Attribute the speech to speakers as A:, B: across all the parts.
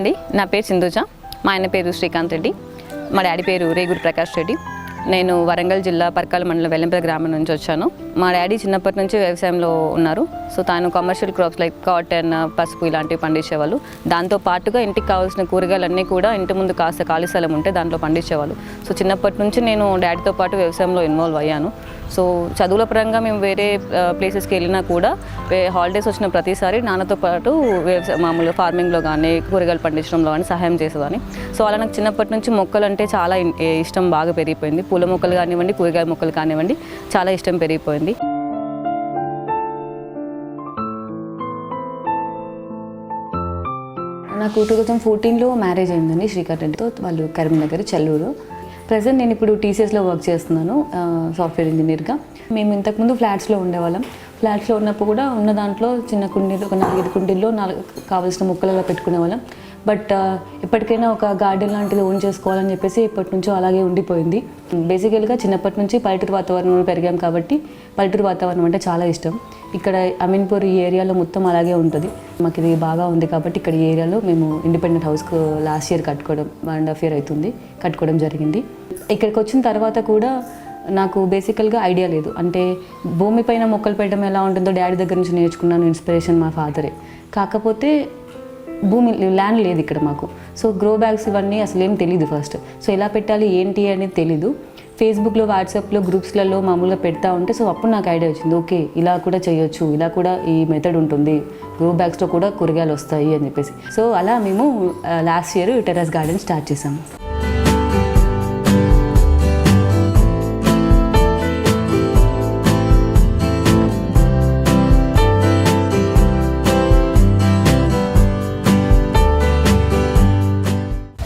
A: అండి, నా పేరు సింధుజ. మా ఆయన పేరు శ్రీకాంత్ రెడ్డి. మా డాడీ పేరు రేగురి ప్రకాష్ రెడ్డి. నేను వరంగల్ జిల్లా పర్కాల మండలం వెల్లంపల్లి గ్రామం నుంచి వచ్చాను. మా డాడీ చిన్నప్పటి నుంచి వ్యవసాయంలో ఉన్నారు. సో తాను కమర్షియల్ క్రాప్స్ లైక్ కాటన్, పసుపు ఇలాంటివి పండించేవాళ్ళు. దాంతో పాటుగా ఇంటికి కావాల్సిన కూరగాయలన్నీ కూడా ఇంటి ముందు కాస్త ఖాళీ స్థలం ఉంటే దాంట్లో పండించేవాళ్ళు. సో చిన్నప్పటి నుంచి నేను డాడీతో పాటు వ్యవసాయంలో ఇన్వాల్వ్ అయ్యాను. సో చదువుల పరంగా మేము వేరే ప్లేసెస్కి వెళ్ళినా కూడా హాలిడేస్ వచ్చిన ప్రతిసారి నాన్నతో పాటు మామూలుగా ఫార్మింగ్లో కానీ కూరగాయలు పండించడంలో కానీ సహాయం చేసేదాన్ని. సో అలా నాకు చిన్నప్పటి నుంచి మొక్కలు అంటే చాలా ఇష్టం బాగా పెరిగిపోయింది. పూల మొక్కలు కానివ్వండి, కూరగాయల మొక్కలు కానివ్వండి, చాలా ఇష్టం పెరిగిపోయింది. నాకు 2014లో మ్యారేజ్ అయిందండి శ్రీకాంత్ రెడ్డితో. వాళ్ళు కరీంనగర్ చెల్లూరు. ప్రజెంట్ నేను ఇప్పుడు టీసీఎస్లో వర్క్ చేస్తున్నాను సాఫ్ట్వేర్ ఇంజనీర్గా. మేము ఇంతకుముందు ఫ్లాట్స్లో ఉండేవాళ్ళం. ఫ్లాట్స్లో ఉన్నప్పుడు కూడా ఉన్న దాంట్లో చిన్న కుండీలు, ఒక 4-5 కుండీల్లో కావాల్సిన మొక్కలలో పెట్టుకునే వాళ్ళం. బట్ ఎప్పటికైనా ఒక గార్డెన్ లాంటిది ఓన్ చేసుకోవాలని చెప్పేసి ఇప్పటి నుంచో అలాగే ఉండిపోయింది. బేసికల్గా చిన్నప్పటి నుంచి పల్లెటూరు వాతావరణంలో పెరిగాం కాబట్టి పల్లెటూరు వాతావరణం అంటే చాలా ఇష్టం. ఇక్కడ అమీన్పూర్ ఈ ఏరియాలో మొత్తం అలాగే ఉంటుంది. మాకు ఇది బాగా ఉంది కాబట్టి ఇక్కడ ఈ ఏరియాలో మేము ఇండిపెండెంట్ హౌస్కు లాస్ట్ ఇయర్ కట్టుకోవడం 1.5 year అవుతుంది, కట్టుకోవడం జరిగింది. ఇక్కడికి వచ్చిన తర్వాత కూడా నాకు బేసికల్గా ఐడియా లేదు. అంటే భూమిపైన మొక్కలు పెట్టడం ఎలా ఉంటుందో డాడీ దగ్గర నుంచి నేర్చుకున్నాను. ఇన్స్పిరేషన్ మా ఫాదరే. కాకపోతే ల్యాండ్ లేదు ఇక్కడ మాకు. సో గ్రో బ్యాగ్స్ ఇవన్నీ అసలు ఏం తెలీదు ఫస్ట్. సో ఎలా పెట్టాలి ఏంటి అనేది తెలీదు. ఫేస్బుక్లో, వాట్సాప్లో, గ్రూప్స్లలో మామూలుగా పెడతా ఉంటే సో అప్పుడు నాకు ఐడియా వచ్చింది. ఓకే, ఇలా కూడా చేయొచ్చు, ఇలా కూడా ఈ మెథడ్ ఉంటుంది, గ్రో బ్యాగ్స్లో కూడా కూరగాయలు వస్తాయి అని చెప్పేసి. సో అలా మేము last year terrace garden start చేసాము.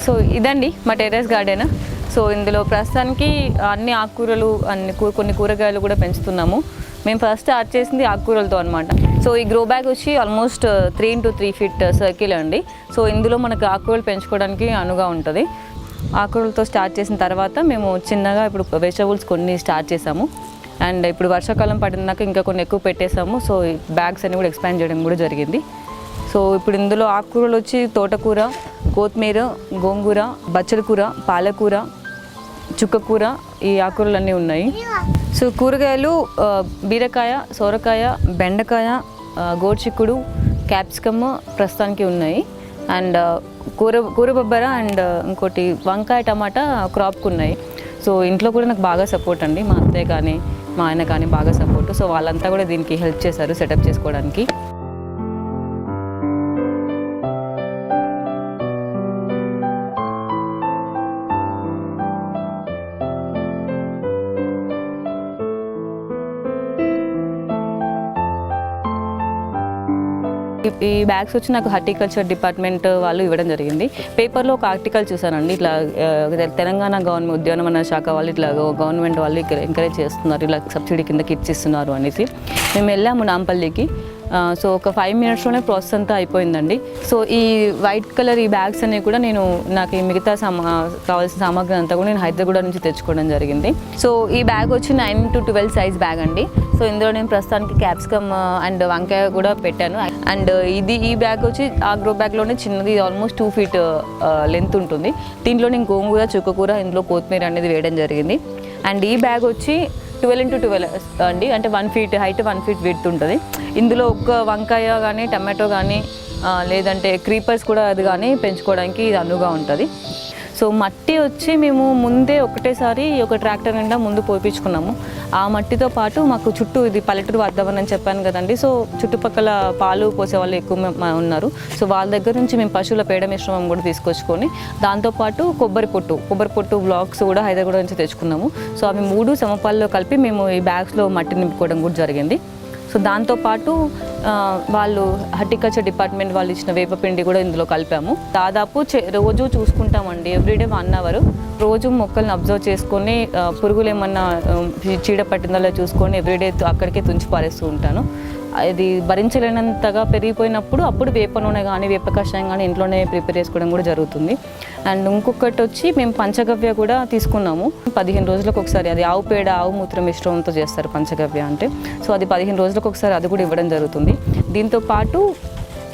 A: సో ఇదండి మా టెర్రస్ గార్డెన్. సో ఇందులో ప్రస్తుతానికి అన్ని ఆకుకూరలు, కొన్ని కూరగాయలు కూడా పెంచుతున్నాము. మేము ఫస్ట్ స్టార్ట్ చేసింది ఆకుకూరలతో అనమాట. సో ఈ గ్రో బ్యాగ్ వచ్చి ఆల్మోస్ట్ 3 into 3 feet సర్కిల్ అండి. సో ఇందులో మనకు ఆకుకూరలు పెంచుకోవడానికి అనువుగా ఉంటుంది. ఆకుకూరలతో స్టార్ట్ చేసిన తర్వాత మేము చిన్నగా ఇప్పుడు వెజిటబుల్స్ కొన్ని స్టార్ట్ చేసాము. అండ్ ఇప్పుడు వర్షాకాలం పడినాక ఇంకా కొన్ని ఎక్కువ పెట్టేసాము. సో ఈ బ్యాగ్స్ అన్ని కూడా ఎక్స్పాండ్ చేయడం కూడా జరిగింది. సో ఇప్పుడు ఇందులో ఆకుకూరలు వచ్చి తోటకూర, కొత్తిమీర, గోంగూర, బచ్చల కూర, పాలకూర, చుక్కకూర, ఈ ఆకుకూరలన్నీ ఉన్నాయి. సో కూరగాయలు బీరకాయ, సొరకాయ, బెండకాయ, గోరుచిక్కుడు, క్యాప్సికమ్ ప్రస్తుతానికి ఉన్నాయి. అండ్ కూర బొబ్బర అండ్ ఇంకోటి వంకాయ, టమాటా క్రాప్కి ఉన్నాయి. సో ఇంట్లో కూడా నాకు బాగా సపోర్ట్ అండి. మా అత్తయ్య కానీ మా ఆయన కానీ బాగా సపోర్ట్. సో వాళ్ళంతా కూడా దీనికి హెల్ప్ చేశారు సెటప్ చేసుకోవడానికి. ఈ బ్యాగ్స్ వచ్చి నాకు హార్టికల్చర్ డిపార్ట్మెంట్ వాళ్ళు ఇవ్వడం జరిగింది. పేపర్లో ఒక ఆర్టికల్ చూసానండి, ఇట్లా తెలంగాణ గవర్నమెంట్ ఉద్యానవన శాఖ వాళ్ళు ఇట్లా గవర్నమెంట్ వాళ్ళు ఇక్కడ ఎంకరేజ్ చేస్తున్నారు, ఇలా సబ్సిడీ కింద కిట్స్ ఇస్తున్నారు అనేసి. మేము వెళ్ళాము నాంపల్లికి. సో ఒక 5 minutesలోనే ప్రాసెస్ అంతా అయిపోయిందండి. సో ఈ వైట్ కలర్ ఈ బ్యాగ్స్ అనేవి కూడా నాకు ఈ మిగతా కావాల్సిన సామాగ్రి అంతా కూడా నేను హైదరాబాద్ నుంచి తెచ్చుకోవడం జరిగింది. సో ఈ బ్యాగ్ వచ్చి 9 to 12 సైజ్ బ్యాగ్ అండి. సో ఇందులో నేను ప్రస్తుతానికి క్యాప్సికమ్ అండ్ వంకాయ కూడా పెట్టాను. అండ్ ఈ బ్యాగ్ వచ్చి ఆ గ్రో బ్యాగ్లోనే చిన్నది, ఆల్మోస్ట్ 2 feet లెంత్ ఉంటుంది. దీంట్లో నేను గోంగూర, చుక్కకూర, ఇందులో కొత్తిమీర అనేది వేయడం జరిగింది. అండ్ ఈ బ్యాగ్ వచ్చి 12 into 12 అండి, అంటే 1 feet హైట్, 1 feet విడ్త్ ఉంటుంది. ఇందులో ఒక వంకాయ కానీ, టమాటో కానీ, లేదంటే క్రీపర్స్ కూడా అది కానీ పెంచుకోవడానికి ఇది అనువుగా ఉంటుంది. సో మట్టి వచ్చి మేము ముందే ఒకటేసారి ఒక ట్రాక్టర్ నిండా ముందు పోయించుకున్నాము. ఆ మట్టితో పాటు మాకు చుట్టూ ఇది పల్లెటూరు వాతావరణం చెప్పాను కదండి. సో చుట్టుపక్కల పాలు పోసే వాళ్ళు ఎక్కువ ఉన్నారు. సో వాళ్ళ దగ్గర నుంచి మేము పశువుల పేడ మిశ్రమం కూడా తీసుకొచ్చుకొని దాంతోపాటు కొబ్బరి పొట్టు బ్లాక్స్ కూడా హైదరాబాద్ నుంచి తెచ్చుకున్నాము. సో అవి 3 సమపాల్లో కలిపి మేము ఈ బ్యాగ్స్లో మట్టి నింపుకోవడం కూడా జరిగింది. సో దాంతోపాటు వాళ్ళు హార్టికల్చర్ డిపార్ట్మెంట్ వాళ్ళు ఇచ్చిన వేపపిండి కూడా ఇందులో కలిపాము. దాదాపు రోజు చూసుకుంటామండి, ఎవ్రీడే 1 hour రోజు మొక్కల్ని అబ్జర్వ్ చేసుకొని పురుగులు ఏమన్నా చీడ పట్టిందో చూసుకొని ఎవ్రీడే అక్కడికే తుంచి పారేస్తూ ఉంటాను. అది భరించలేనంతగా పెరిగిపోయినప్పుడు అప్పుడు వేప నూనె కానీ, వేప కషాయం కానీ ఇంట్లోనే ప్రిపేర్ చేసుకోవడం కూడా జరుగుతుంది. అండ్ ఇంకొకటి వచ్చి మేము పంచగవ్య కూడా తీసుకున్నాము. 15 రోజులకు ఒకసారి, అది ఆవు పేడ, ఆవు మూత్రం మిశ్రమంతో చేస్తారు పంచగవ్య అంటే. సో అది 15 రోజులకు ఒకసారి అది కూడా ఇవ్వడం జరుగుతుంది. దీంతో పాటు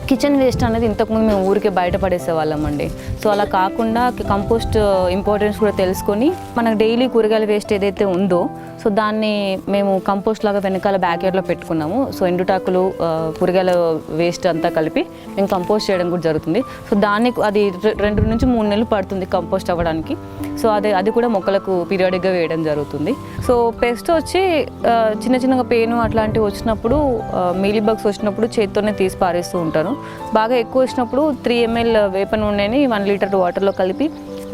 A: కిచెన్ వేస్ట్ అనేది ఇంతకుముందు మేము ఊరికే బయట పడేసే వాళ్ళమండి. సో అలా కాకుండా కంపోస్ట్ ఇంపార్టెన్స్ కూడా తెలుసుకొని మనకు డైలీ కూరగాయల వేస్ట్ ఏదైతే ఉందో సో దాన్ని మేము కంపోస్ట్ లాగా వెనకాల బ్యాక్యార్డ్లో పెట్టుకున్నాము. సో ఎండుటాకులు కూరగాయల వేస్ట్ అంతా కలిపి మేము కంపోస్ట్ చేయడం కూడా జరుగుతుంది. సో దాన్ని అది 2 నుంచి 3 నెలలు పడుతుంది కంపోస్ట్ అవ్వడానికి. సో అది కూడా మొక్కలకు పీరియాడిక్గా వేయడం జరుగుతుంది. సో పెస్ట్ వచ్చి చిన్నగా పెయిన్ అట్లాంటివి వచ్చినప్పుడు మీలీ బగ్స్ వచ్చినప్పుడు చేత్తోనే తీసి పారేస్తూ ఉంటాను. బాగా ఎక్కువ వచ్చినప్పుడు 3 ml వేప నూనెని 1 లీటర్ వాటర్లో కలిపి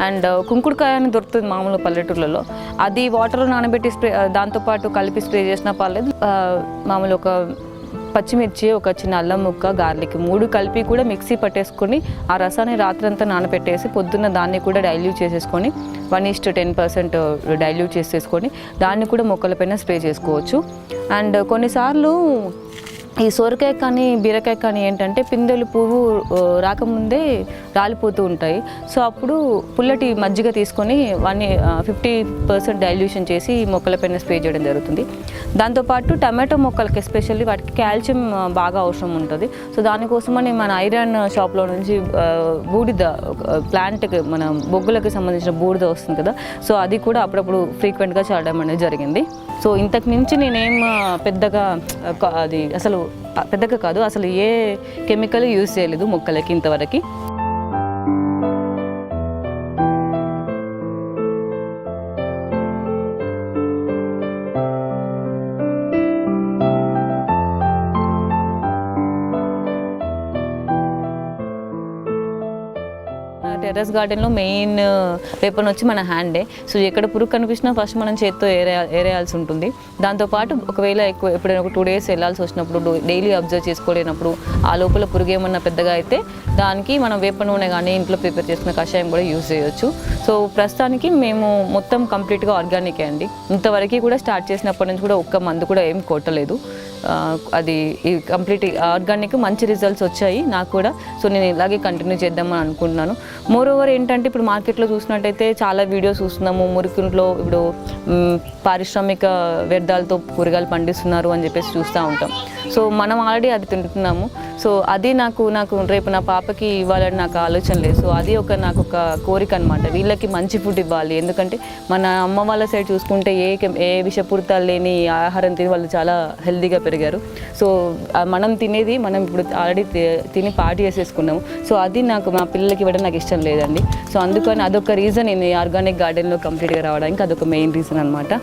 A: అండ్ కుంకుడుకాయ అని దొరుకుతుంది మామూలు పల్లెటూర్లలో, అది వాటర్లో నానబెట్టి దాంతోపాటు కలిపి స్ప్రే చేసిన పర్లేదు. మామూలు ఒక పచ్చిమిర్చి, ఒక చిన్న అల్లం ముక్క, గార్లిక్ 3 కలిపి కూడా మిక్సీ పట్టేసుకొని ఆ రసాన్ని రాత్రంతా నానబెట్టేసి పొద్దున్న దాన్ని కూడా డైల్యూట్ చేసేసుకొని 1:10% డైల్యూట్ చేసేసుకొని దాన్ని కూడా మొక్కలపైన స్ప్రే చేసుకోవచ్చు. అండ్ కొన్నిసార్లు ఈ సొరకాయ కానీ బీరకాయ కానీ ఏంటంటే పిందెలు పువ్వు రాకముందే రాలిపోతూ ఉంటాయి. సో అప్పుడు పుల్లటి మజ్జిగ తీసుకొని 50% డైల్యూషన్ చేసి మొక్కలపైన స్ప్రే చేయడం జరుగుతుంది. దాంతోపాటు టమాటో మొక్కలకి ఎస్పెషల్లీ వాటికి కాల్షియం బాగా అవసరం ఉంటుంది. సో దానికోసమని మన ఐరన్ షాప్లో నుంచి బూడిద ప్లాంట్కి మన బొగ్గులకి సంబంధించిన బూడిద వస్తుంది కదా, సో అది కూడా అప్పుడప్పుడు ఫ్రీక్వెంట్గా చల్లడం అనేది జరిగింది. సో ఇంతకు మించి నేనేం పెద్దగా అది అసలు పెద్దగా కాదు, అసలు ఏ కెమికల్ యూజ్ చేయలేదు మొక్కలకి ఇంతవరకు. టెర్రస్ గార్డెన్లో మెయిన్ వెపన్ వచ్చి మన హ్యాండే. సో ఎక్కడ పురుగు కనిపించినా ఫస్ట్ మనం చేత్తో ఏరేయాల్సి ఉంటుంది. దాంతోపాటు ఒకవేళ ఎప్పుడైనా ఒక 2 days వెళ్ళాల్సి వచ్చినప్పుడు, డైలీ అబ్జర్వ్ చేసుకోలేనప్పుడు, ఆ లోపల పురుగు ఏమన్నా పెద్దగా అయితే దానికి మనం వేప నూనె కానీ ఇంట్లో ప్రిపేర్ చేసుకున్న కషాయం కూడా యూజ్ చేయొచ్చు. సో ప్రస్తుతానికి మేము మొత్తం కంప్లీట్గా ఆర్గానికే అండి. ఇంతవరకు కూడా స్టార్ట్ చేసినప్పటి నుంచి కూడా ఒక్క మందు కూడా ఏం కొట్టలేదు. అది ఈ కంప్లీట్ ఆర్గానిక్ మంచి రిజల్ట్స్ వచ్చాయి నాకు కూడా. సో నేను ఇలాగే కంటిన్యూ చేద్దామని అనుకుంటున్నాను. మోర్ ఓవర్ ఏంటంటే ఇప్పుడు మార్కెట్లో చూసినట్టయితే చాలా వీడియోస్ చూస్తున్నాము, మురికింట్లో ఇప్పుడు పారిశ్రామిక వ్యర్థాలతో కూరగాయలు పండిస్తున్నారు అని చెప్పేసి చూస్తూ ఉంటాం. సో మనం ఆల్రెడీ అది తింటున్నాము. సో అది నాకు రేపు నా పాపకి ఇవ్వాలని నాకు ఆలోచన లేదు. సో అది నాకు ఒక కోరిక అనమాట, వీళ్ళకి మంచి ఫుడ్ ఇవ్వాలి. ఎందుకంటే మన అమ్మ వాళ్ళ సైడ్ చూసుకుంటే ఏ విషపూరితాలు లేని ఆహారం తిని వాళ్ళు చాలా హెల్తీగా పెరిగారు. సో మనం తినేది మనం ఇప్పుడు ఆల్రెడీ తిని పార్టీ చేసేసుకున్నాము. సో అది నాకు మా పిల్లలకి ఇవ్వడం నాకు ఇష్టం లేదండి. సో అందుకని అదొక రీజన్ నేను ఈ ఆర్గానిక్ గార్డెన్లో కంప్లీట్గా రావడానికి అదొక మెయిన్ రీజన్ అనమాట.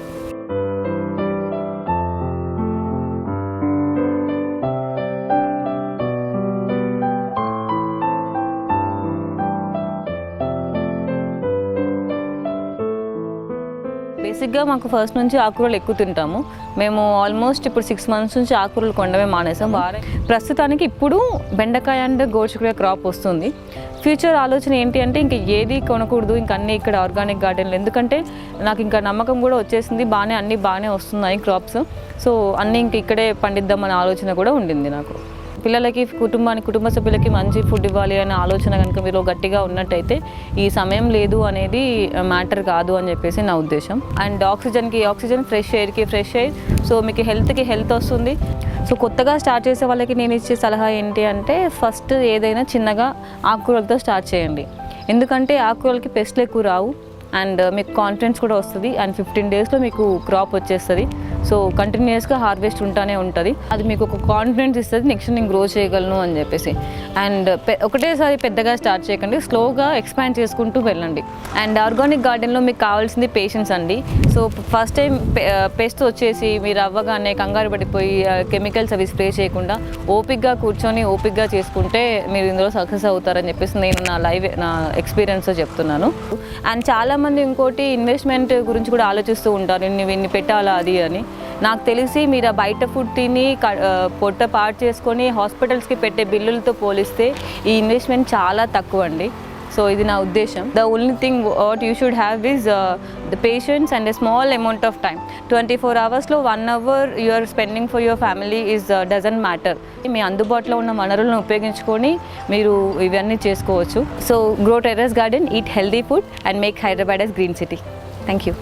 A: బేసిక్గా మాకు ఫస్ట్ నుంచి ఆకుకూరలు ఎక్కువ తింటాము. మేము ఆల్మోస్ట్ ఇప్పుడు 6 months నుంచి ఆకుకూరలు కొనడమే మానేసాం. ప్రస్తుతానికి ఇప్పుడు బెండకాయ అండ్ గోరుచిక్కుడుకాయ క్రాప్ వస్తుంది. ఫ్యూచర్ ఆలోచన ఏంటి అంటే ఇంకా ఏది కొనకూడదు, ఇంకా అన్నీ ఇక్కడ ఆర్గానిక్ గార్డెన్లు. ఎందుకంటే నాకు ఇంకా నమ్మకం కూడా వచ్చేసింది, అన్నీ బాగానే వస్తున్నాయి క్రాప్స్. సో అన్నీ ఇంక ఇక్కడే పండిద్దామనే ఆలోచన కూడా ఉండింది నాకు. పిల్లలకి కుటుంబ సభ్యులకి మంచి ఫుడ్ ఇవ్వాలి అనే ఆలోచన కనుక మీరు గట్టిగా ఉన్నట్టయితే ఈ సమయం లేదు అనేది మ్యాటర్ కాదు అని చెప్పేసి నా ఉద్దేశం. అండ్ ఆక్సిజన్, ఫ్రెష్ ఎయిర్కి ఫ్రెష్ ఎయిర్. సో మీకు హెల్త్కి హెల్త్ వస్తుంది. సో కొత్తగా స్టార్ట్ చేసే వాళ్ళకి నేను ఇచ్చే సలహా ఏంటి అంటే ఫస్ట్ ఏదైనా చిన్నగా ఆకుకూరలతో స్టార్ట్ చేయండి. ఎందుకంటే ఆకుకూరలకి పెస్ట్లు ఎక్కువ రావు అండ్ మీకు కాన్ఫిడెన్స్ కూడా వస్తుంది. అండ్ 15 daysలో మీకు క్రాప్ వచ్చేస్తుంది. సో కంటిన్యూస్గా హార్వెస్ట్ ఉంటానే ఉంటుంది. అది మీకు ఒక కాన్ఫిడెన్స్ ఇస్తుంది, నెక్స్ట్ నేను గ్రో చేయగలను అని చెప్పేసి. అండ్ ఒకటేసారి పెద్దగా స్టార్ట్ చేయకండి, స్లోగా ఎక్స్పాండ్ చేసుకుంటూ వెళ్ళండి. అండ్ ఆర్గానిక్ గార్డెన్లో మీకు కావాల్సింది పేషెన్స్ అండి. సో ఫస్ట్ టైం పెస్ట్ వచ్చేసి మీరు అవ్వగానే కంగారు పడిపోయి కెమికల్స్ అవి స్ప్రే చేయకుండా ఓపిక్గా కూర్చొని ఓపిక్గా చేసుకుంటే మీరు ఇందులో సక్సెస్ అవుతారని చెప్పేసి నేను నా ఎక్స్పీరియన్స్తో చెప్తున్నాను. అండ్ చాలామంది ఇంకోటి ఇన్వెస్ట్మెంట్ గురించి కూడా ఆలోచిస్తూ ఉంటారు, ఇన్ని పెట్టాలా అది అని. నాకు తెలిసి మీరు బయట ఫుడ్ తిని పొట్ట పాడు చేసుకొని హాస్పిటల్స్కి పెట్టే బిల్లులతో పోలిస్తే ఈ ఇన్వెస్ట్మెంట్ చాలా తక్కువ అండి. సో ఇది నా ఉద్దేశం. The only thing what you should have is the patience and a small amount of time. 24 hours 1 hour you are spending for your family is doesn't matter. మీ అందుబాటులో ఉన్న వనరులను ఉపయోగించుకొని మీరు ఇవన్నీ చేసుకోవచ్చు. So grow terrace garden, eat healthy food and make Hyderabad as green city. Thank you.